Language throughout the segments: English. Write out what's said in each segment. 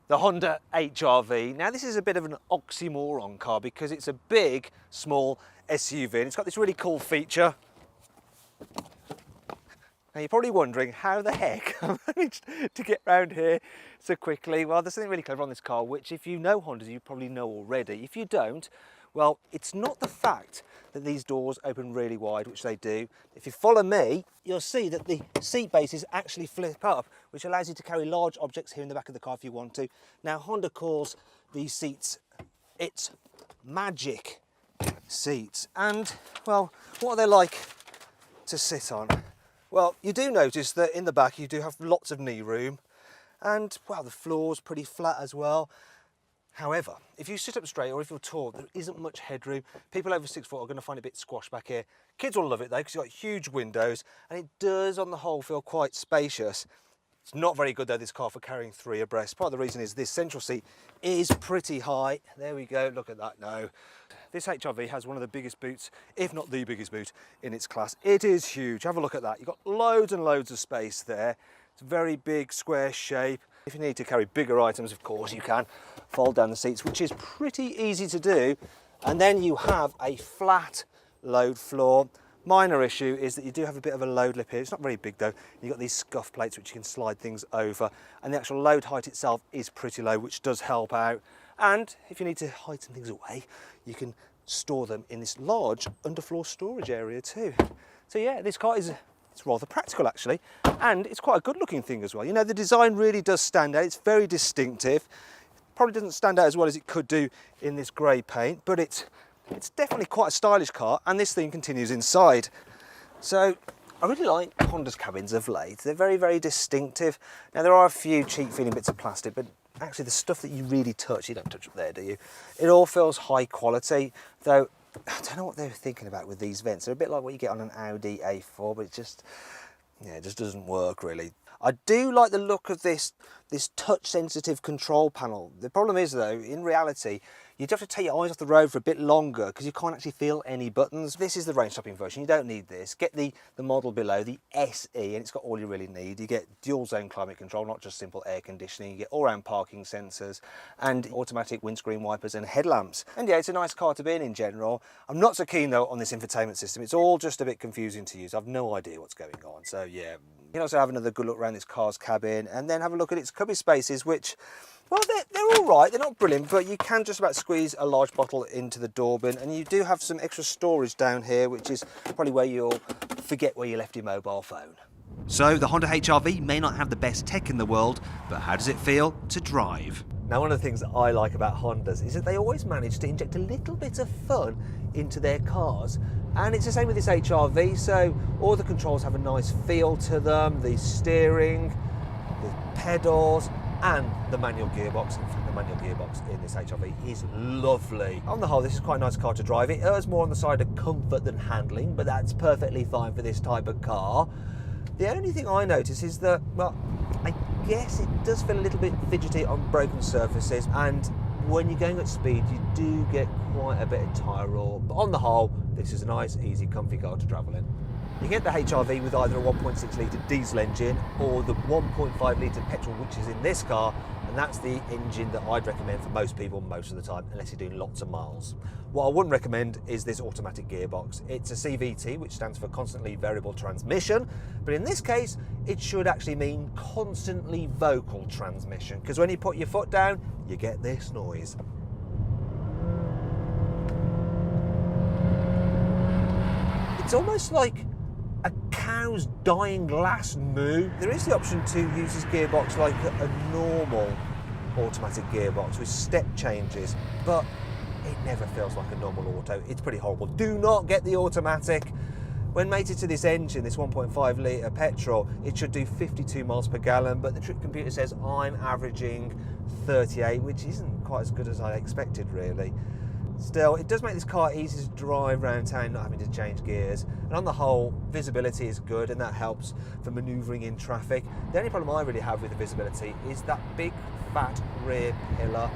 the Honda HR-V. Now this is a bit of an oxymoron car because it's a big, small SUV and it's got this really cool feature. Now you're probably wondering how the heck I managed to get around here so quickly. Well, there's something really clever on this car, which if you know Hondas, you probably know already. If you don't, well, it's not the fact that these doors open really wide, which they do. If you follow me, you'll see that the seat bases actually flip up, which allows you to carry large objects here in the back of the car if you want to. Now, Honda calls these seats its magic seats. And, well, what are they like to sit on? Well, you do notice that in the back you do have lots of knee room and, well, the floor's pretty flat as well. However, if you sit up straight or if you're tall, there isn't much headroom. People over 6 foot are going to find it a bit squashed back here. Kids will love it though because you've got huge windows and it does on the whole feel quite spacious. It's not very good though, this car, for carrying 3 abreast. Part of the reason is this central seat is pretty high. There we go, look at that now. This HR-V has one of the biggest boots, if not the biggest boot in its class. It is huge, have a look at that. You've got loads and loads of space there. It's a very big square shape. If you need to carry bigger items, of course you can fold down the seats, which is pretty easy to do. And then you have a flat load floor. Minor issue is that you do have a bit of a load lip here. It's not very big though. You've got these scuff plates which you can slide things over, and the actual load height itself is pretty low, which does help out. And if you need to hide some things away, you can store them in this large underfloor storage area too. So yeah, this car it's rather practical actually, and it's quite a good looking thing as well. You know, the design really does stand out. It's very distinctive. Probably doesn't stand out as well as it could do in this grey paint, but it's definitely quite a stylish car, and this thing continues inside. So I really like Honda's cabins of late. They're very, very distinctive. Now there are a few cheap feeling bits of plastic, but actually the stuff that you really touch, you don't touch up there, do you? It all feels high quality, though I don't know what they were thinking about with these vents. They're a bit like what you get on an Audi A4, but it just doesn't work really. I do like the look of this touch sensitive control panel. The problem is though, in reality, you'd have to take your eyes off the road for a bit longer because you can't actually feel any buttons. This is the range stopping version. You don't need this. Get the model below, the SE, and it's got all you really need. You get dual zone climate control, not just simple air conditioning. You get all round parking sensors and automatic windscreen wipers and headlamps. And yeah, it's a nice car to be in general. I'm not so keen though on this infotainment system. It's all just a bit confusing to use. I've no idea what's going on. So yeah, you can also have another good look around this car's cabin and then have a look at its cubby spaces, which, well, they're all right. They're not brilliant, but you can just about squeeze a large bottle into the door bin, and you do have some extra storage down here, which is probably where you'll forget where you left your mobile phone. So the Honda HR-V may not have the best tech in the world, but how does it feel to drive? Now, one of the things that I like about Hondas is that they always manage to inject a little bit of fun into their cars. And it's the same with this HR-V, so all the controls have a nice feel to them, the steering, the pedals, and the manual gearbox. In fact, the manual gearbox in this HR-V is lovely. On the whole, this is quite a nice car to drive. It errs more on the side of comfort than handling, but that's perfectly fine for this type of car. The only thing I notice is that, well, I guess it does feel a little bit fidgety on broken surfaces, and when you're going at speed, you do get quite a bit of tyre roar. But on the whole, this is a nice, easy, comfy car to travel in. You get the HR-V with either a 1.6 litre diesel engine or the 1.5 litre petrol, which is in this car, and that's the engine that I'd recommend for most people most of the time, unless you're doing lots of miles. What I wouldn't recommend is this automatic gearbox. It's a CVT, which stands for constantly variable transmission, but in this case, it should actually mean constantly vocal transmission, because when you put your foot down, you get this noise. It's almost like a cow's dying last moo. There is the option to use this gearbox like a normal automatic gearbox with step changes, but it never feels like a normal auto. It's pretty horrible. Do not get the automatic. When mated to this engine, this 1.5 litre petrol, it should do 52 miles per gallon, but the trip computer says I'm averaging 38, which isn't quite as good as I expected really. Still, it does make this car easy to drive around town, not having to change gears. And on the whole, visibility is good, and that helps for manoeuvring in traffic. The only problem I really have with the visibility is that big, fat rear pillar.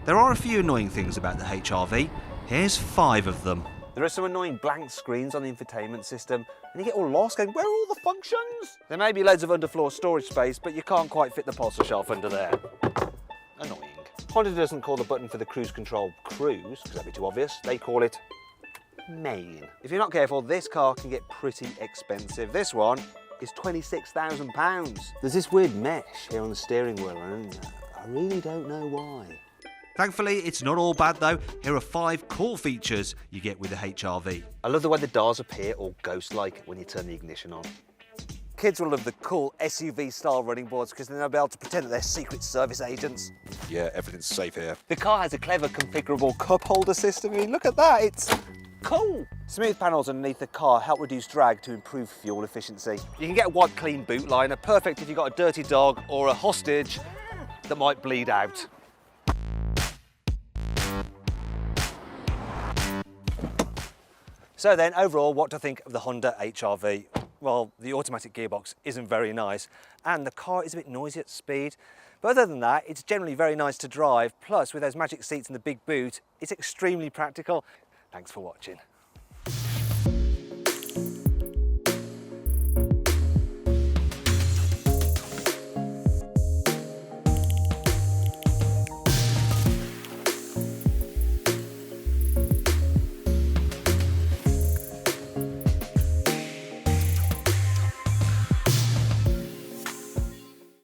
There are a few annoying things about the HR-V. Here's 5 of them. There are some annoying blank screens on the infotainment system, and you get all lost going, where are all the functions? There may be loads of underfloor storage space, but you can't quite fit the parcel shelf under there. And Honda doesn't call the button for the cruise control cruise, because that'd be too obvious. They call it main. If you're not careful, this car can get pretty expensive. This one is £26,000. There's this weird mesh here on the steering wheel, and I really don't know why. Thankfully, it's not all bad though. Here are 5 cool features you get with the HR-V. I love the way the dials appear all ghost-like when you turn the ignition on. Kids will love the cool SUV-style running boards because then they'll be able to pretend that they're Secret Service agents. Yeah, everything's safe here. The car has a clever configurable cup holder system. I mean, look at that, it's cool. Smooth panels underneath the car help reduce drag to improve fuel efficiency. You can get a wide, clean boot liner, perfect if you've got a dirty dog or a hostage that might bleed out. So then, overall, what do I think of the Honda HR-V? Well, the automatic gearbox isn't very nice, and the car is a bit noisy at speed. But other than that, it's generally very nice to drive. Plus, with those magic seats and the big boot, it's extremely practical. Thanks for watching.